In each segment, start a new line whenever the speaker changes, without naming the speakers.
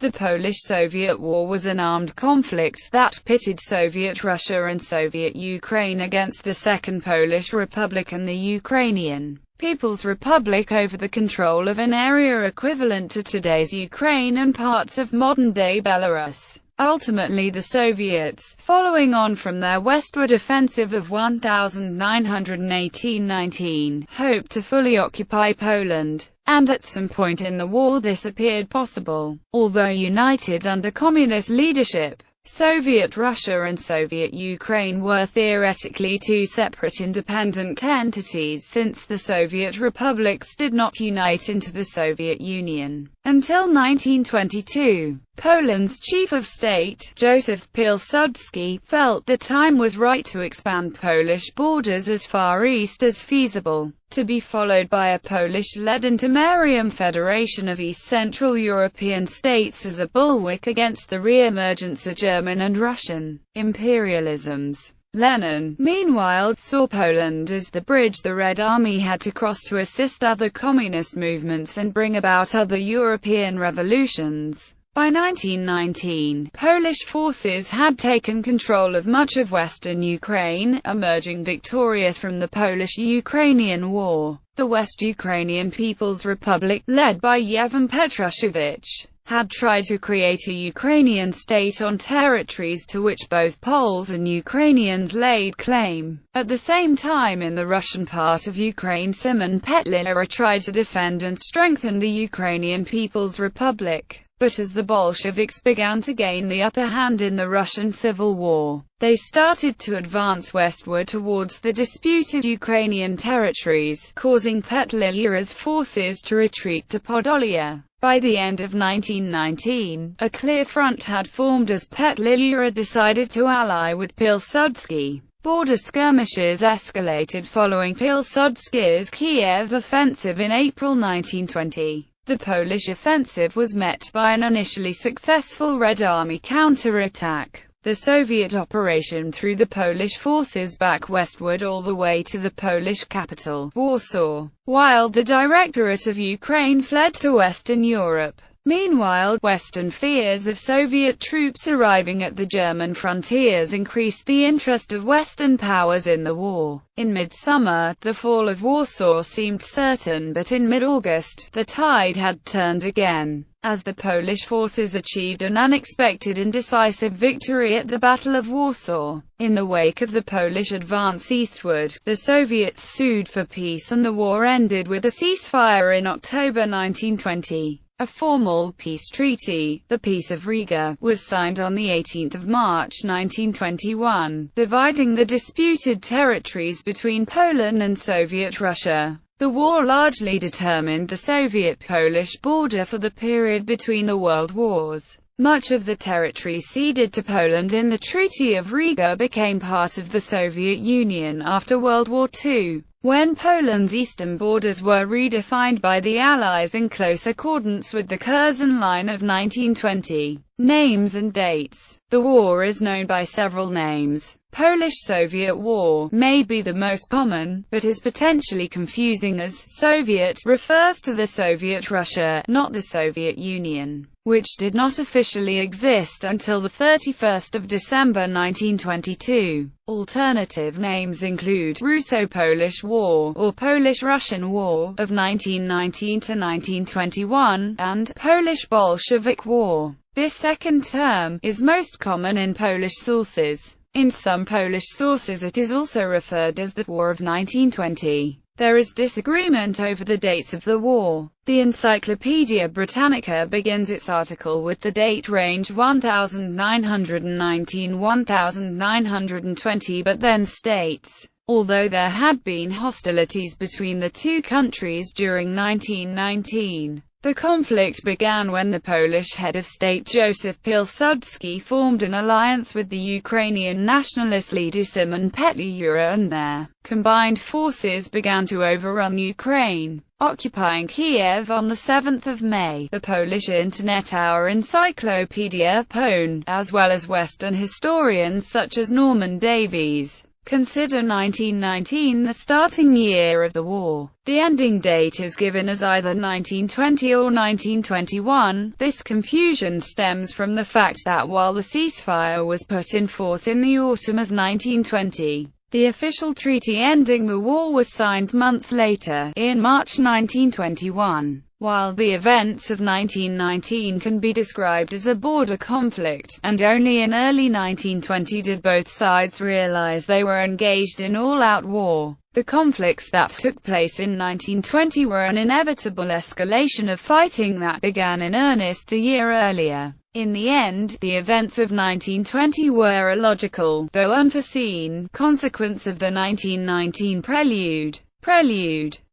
The Polish-Soviet War was an armed conflict that pitted Soviet Russia and Soviet Ukraine against the Second Polish Republic and the Ukrainian People's Republic over the control of an area equivalent to today's Ukraine and parts of modern-day Belarus. Ultimately the Soviets, following on from their westward offensive of 1918–19, hoped to fully occupy Poland, and at some point in the war this appeared possible. Although united under communist leadership, Soviet Russia and Soviet Ukraine were theoretically two separate independent entities since the Soviet republics did not unite into the Soviet Union until 1922. Poland's chief of state, Joseph Pilsudski, felt the time was right to expand Polish borders as far east as feasible, to be followed by a Polish-led intermarium federation of East Central European states as a bulwark against the re-emergence of German and Russian imperialisms. Lenin, meanwhile, saw Poland as the bridge the Red Army had to cross to assist other communist movements and bring about other European revolutions. By 1919, Polish forces had taken control of much of western Ukraine, emerging victorious from the Polish-Ukrainian War. The West Ukrainian People's Republic, led by Yevhen Petrushevich, had tried to create a Ukrainian state on territories to which both Poles and Ukrainians laid claim. At the same time, in the Russian part of Ukraine, Simon Petlura tried to defend and strengthen the Ukrainian People's Republic. But as the Bolsheviks began to gain the upper hand in the Russian Civil War, they started to advance westward towards the disputed Ukrainian territories, causing Petlura's forces to retreat to Podolia. By the end of 1919, a clear front had formed as Petlura decided to ally with Pilsudski. Border skirmishes escalated following Pilsudski's Kiev offensive in April 1920. The Polish offensive was met by an initially successful Red Army counterattack. The Soviet operation threw the Polish forces back westward all the way to the Polish capital, Warsaw, while the Directorate of Ukraine fled to Western Europe. Meanwhile, Western fears of Soviet troops arriving at the German frontiers increased the interest of Western powers in the war. In midsummer, the fall of Warsaw seemed certain, but in mid-August, the tide had turned again, as the Polish forces achieved an unexpected and decisive victory at the Battle of Warsaw. In the wake of the Polish advance eastward, the Soviets sued for peace and the war ended with a ceasefire in October 1920. A formal peace treaty, the Peace of Riga, was signed on 18 March 1921, dividing the disputed territories between Poland and Soviet Russia. The war largely determined the Soviet-Polish border for the period between the World Wars. Much of the territory ceded to Poland in the Treaty of Riga became part of the Soviet Union after World War II, when Poland's eastern borders were redefined by the Allies in close accordance with the Curzon Line of 1920. Names and dates. The war is known by several names. Polish-Soviet War may be the most common, but is potentially confusing as Soviet refers to the Soviet Russia, not the Soviet Union, which did not officially exist until the 31st of December 1922. Alternative names include Russo-Polish War, or Polish-Russian War, of 1919 to 1921, and Polish-Bolshevik War. This second term is most common in Polish sources. In some Polish sources it is also referred as the War of 1920. There is disagreement over the dates of the war. The Encyclopaedia Britannica begins its article with the date range 1919–1920 but then states, although there had been hostilities between the two countries during 1919, the conflict began when the Polish head of state Joseph Pilsudski formed an alliance with the Ukrainian nationalist leader Simon Petlura and their combined forces began to overrun Ukraine, occupying Kiev on 7 May. The Polish Internet Hour Encyclopedia Pone, as well as Western historians such as Norman Davies, Consider 1919 the starting year of the war. The ending date is given as either 1920 or 1921. This confusion stems from the fact that while the ceasefire was put in force in the autumn of 1920, the official treaty ending the war was signed months later, in March 1921. While the events of 1919 can be described as a border conflict, and only in early 1920 did both sides realize they were engaged in all-out war, the conflicts that took place in 1920 were an inevitable escalation of fighting that began in earnest a year earlier. In the end, the events of 1920 were a logical, though unforeseen, consequence of the 1919 prelude.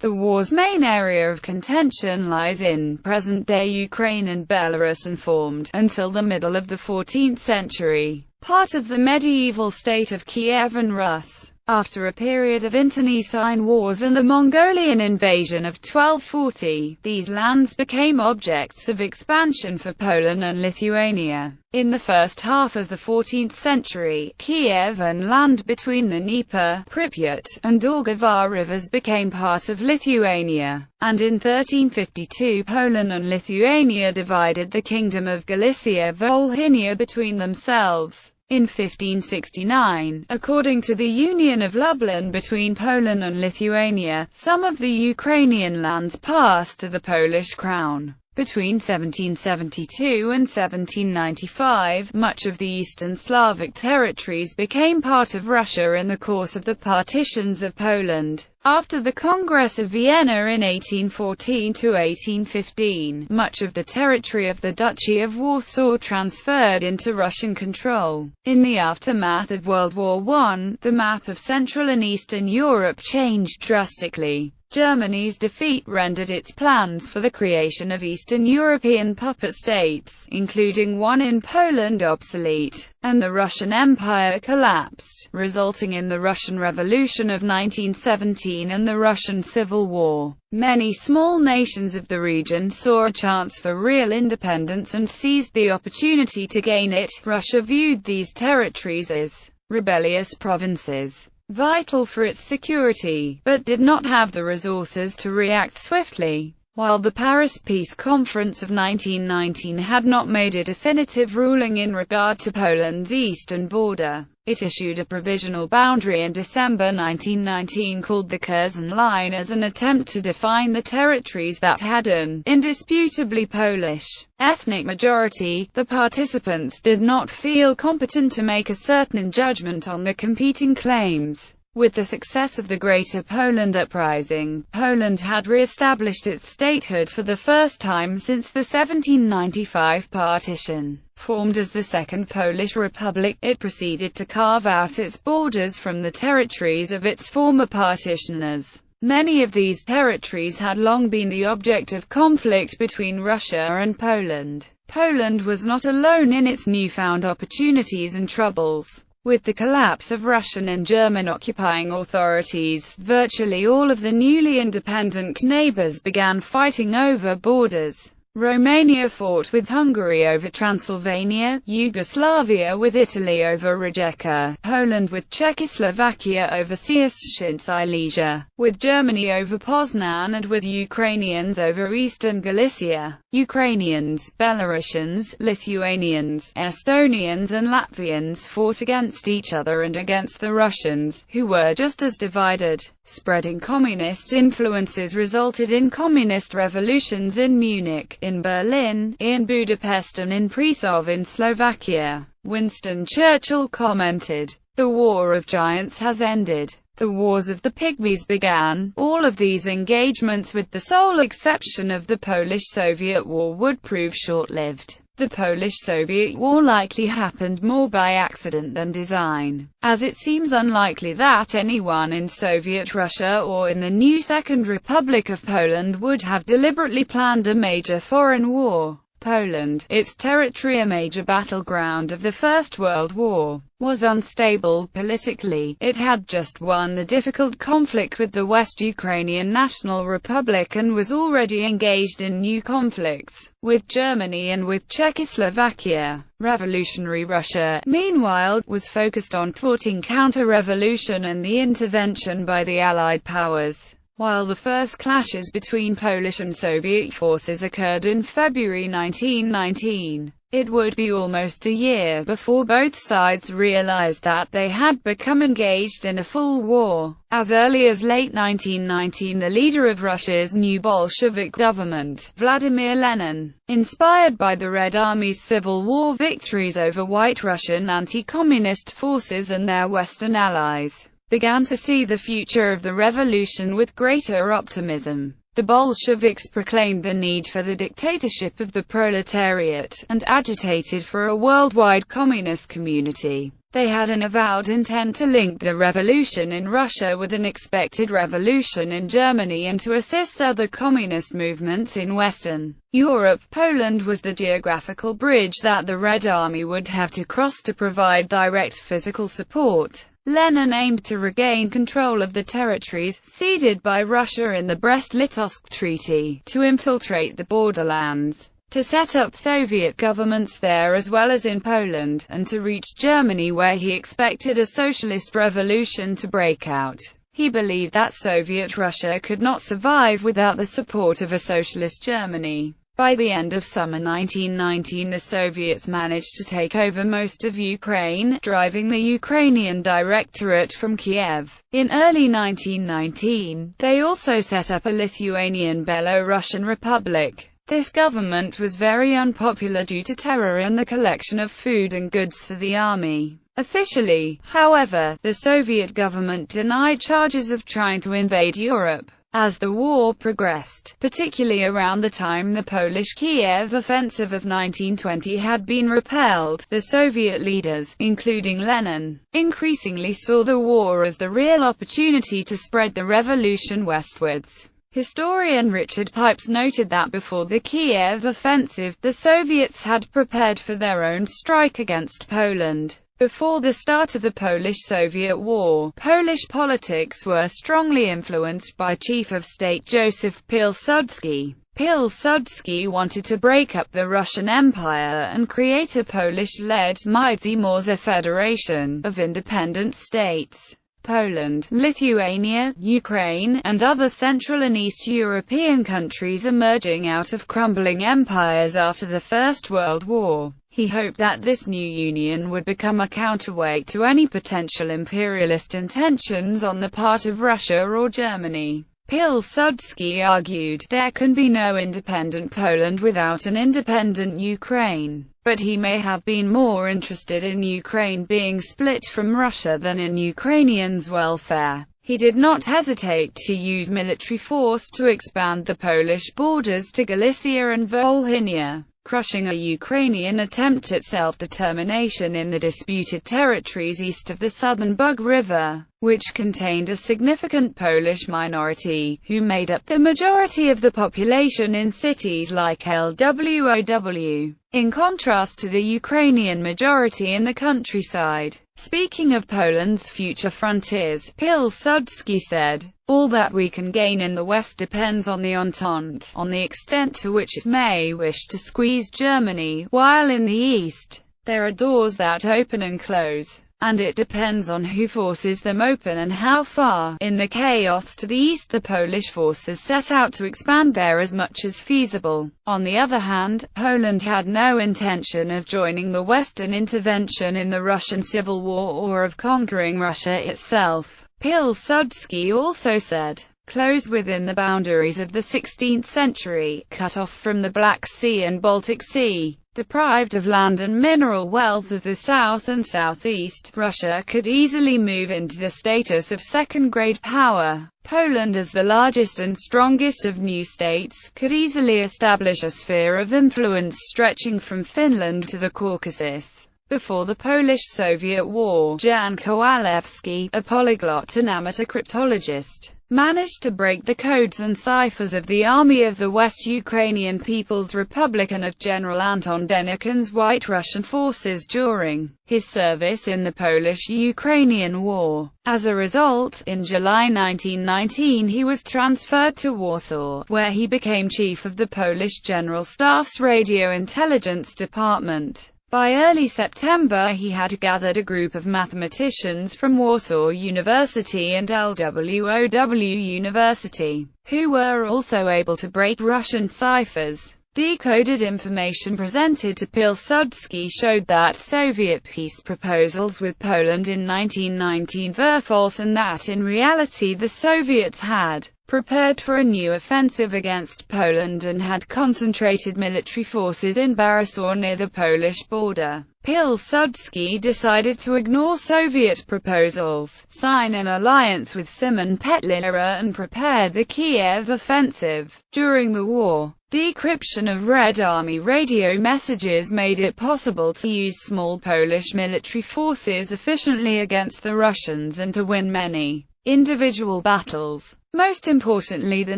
The war's main area of contention lies in present-day Ukraine and Belarus and formed, until the middle of the 14th century, part of the medieval state of Kiev and Rus. After a period of internecine wars and the Mongolian invasion of 1240, these lands became objects of expansion for Poland and Lithuania. In the first half of the 14th century, Kiev and land between the Dnieper, Pripyat, and Daugava rivers became part of Lithuania, and in 1352 Poland and Lithuania divided the Kingdom of Galicia-Volhynia between themselves. In 1569, according to the Union of Lublin between Poland and Lithuania, some of the Ukrainian lands passed to the Polish crown. Between 1772 and 1795, much of the Eastern Slavic territories became part of Russia in the course of the partitions of Poland. After the Congress of Vienna in 1814 to 1815, much of the territory of the Duchy of Warsaw transferred into Russian control. In the aftermath of World War I, the map of Central and Eastern Europe changed drastically. Germany's defeat rendered its plans for the creation of Eastern European puppet states, including one in Poland, obsolete, and the Russian Empire collapsed, resulting in the Russian Revolution of 1917 and the Russian Civil War. Many small nations of the region saw a chance for real independence and seized the opportunity to gain it. Russia viewed these territories as rebellious provinces, vital for its security, but did not have the resources to react swiftly. While the Paris Peace Conference of 1919 had not made a definitive ruling in regard to Poland's eastern border, it issued a provisional boundary in December 1919 called the Curzon Line as an attempt to define the territories that had an indisputably Polish ethnic majority. The participants did not feel competent to make a certain judgment on the competing claims. With the success of the Greater Poland Uprising, Poland had re-established its statehood for the first time since the 1795 partition. Formed as the Second Polish Republic, it proceeded to carve out its borders from the territories of its former partitioners. Many of these territories had long been the object of conflict between Russia and Poland. Poland was not alone in its newfound opportunities and troubles. With the collapse of Russian and German occupying authorities, virtually all of the newly independent neighbors began fighting over borders. Romania fought with Hungary over Transylvania, Yugoslavia with Italy over Rijeka, Poland with Czechoslovakia over Cieszyn Silesia, with Germany over Poznan, and with Ukrainians over eastern Galicia. Ukrainians, Belarusians, Lithuanians, Estonians and Latvians fought against each other and against the Russians, who were just as divided. Spreading communist influences resulted in communist revolutions in Munich, in Berlin, in Budapest and in Prešov in Slovakia. Winston Churchill commented, "The war of giants has ended. The wars of the pygmies began." All of these engagements, with the sole exception of the Polish-Soviet War, would prove short-lived. The Polish-Soviet War likely happened more by accident than design, as it seems unlikely that anyone in Soviet Russia or in the new Second Republic of Poland would have deliberately planned a major foreign war. Poland, its territory a major battleground of the First World War, was unstable politically. It had just won the difficult conflict with the West Ukrainian National Republic and was already engaged in new conflicts with Germany and with Czechoslovakia. Revolutionary Russia, meanwhile, was focused on thwarting counter-revolution and the intervention by the Allied powers. While the first clashes between Polish and Soviet forces occurred in February 1919, it would be almost a year before both sides realized that they had become engaged in a full war. As early as late 1919, the leader of Russia's new Bolshevik government, Vladimir Lenin, inspired by the Red Army's Civil War victories over White Russian anti-communist forces and their Western allies, began to see the future of the revolution with greater optimism. The Bolsheviks proclaimed the need for the dictatorship of the proletariat, and agitated for a worldwide communist community. They had an avowed intent to link the revolution in Russia with an expected revolution in Germany and to assist other communist movements in Western Europe. Poland was the geographical bridge that the Red Army would have to cross to provide direct physical support. Lenin aimed to regain control of the territories ceded by Russia in the Brest-Litovsk Treaty, to infiltrate the borderlands, to set up Soviet governments there as well as in Poland, and to reach Germany where he expected a socialist revolution to break out. He believed that Soviet Russia could not survive without the support of a socialist Germany. By the end of summer 1919, the Soviets managed to take over most of Ukraine, driving the Ukrainian Directorate from Kiev. In early 1919, they also set up a Lithuanian Belarusian Republic. This government was very unpopular due to terror and the collection of food and goods for the army. Officially, however, the Soviet government denied charges of trying to invade Europe. As the war progressed, particularly around the time the Polish Kiev offensive of 1920 had been repelled, the Soviet leaders, including Lenin, increasingly saw the war as the real opportunity to spread the revolution westwards. Historian Richard Pipes noted that before the Kiev offensive, the Soviets had prepared for their own strike against Poland. Before the start of the Polish-Soviet War, Polish politics were strongly influenced by Chief of State Joseph Pilsudski. Pilsudski wanted to break up the Russian Empire and create a Polish-led Mighty Morza Federation of independent states. Poland, Lithuania, Ukraine, and other Central and East European countries emerging out of crumbling empires after the First World War. He hoped that this new union would become a counterweight to any potential imperialist intentions on the part of Russia or Germany. Pilsudski argued, there can be no independent Poland without an independent Ukraine. But he may have been more interested in Ukraine being split from Russia than in Ukrainians' welfare. He did not hesitate to use military force to expand the Polish borders to Galicia and Volhynia, crushing a Ukrainian attempt at self-determination in the disputed territories east of the southern Bug River, which contained a significant Polish minority, who made up the majority of the population in cities like Lwow, in contrast to the Ukrainian majority in the countryside. Speaking of Poland's future frontiers, Pilsudski said, "All that we can gain in the West depends on the Entente, on the extent to which it may wish to squeeze Germany, while in the East, there are doors that open and close, and it depends on who forces them open and how far." In the chaos to the east, the Polish forces set out to expand there as much as feasible. On the other hand, Poland had no intention of joining the Western intervention in the Russian Civil War or of conquering Russia itself. Pilsudski also said, "Closed within the boundaries of the 16th century, cut off from the Black Sea and Baltic Sea, deprived of land and mineral wealth of the south and southeast, Russia could easily move into the status of second-grade power. Poland, as the largest and strongest of new states, could easily establish a sphere of influence stretching from Finland to the Caucasus." Before the Polish-Soviet War, Jan Kowalewski, a polyglot and amateur cryptologist, managed to break the codes and ciphers of the Army of the West Ukrainian People's Republic and of General Anton Denikin's White Russian forces during his service in the Polish-Ukrainian War. As a result, in July 1919 he was transferred to Warsaw, where he became chief of the Polish General Staff's Radio Intelligence Department. By early September he had gathered a group of mathematicians from Warsaw University and LWOW University, who were also able to break Russian ciphers. Decoded information presented to Pilsudski showed that Soviet peace proposals with Poland in 1919 were false and that in reality the Soviets had prepared for a new offensive against Poland and had concentrated military forces in Warsaw near the Polish border. Pilsudski decided to ignore Soviet proposals, sign an alliance with Szymon Petlura and prepare the Kiev offensive. During the war, decryption of Red Army radio messages made it possible to use small Polish military forces efficiently against the Russians and to win many individual battles. Most importantly, the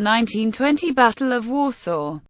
1920 Battle of Warsaw.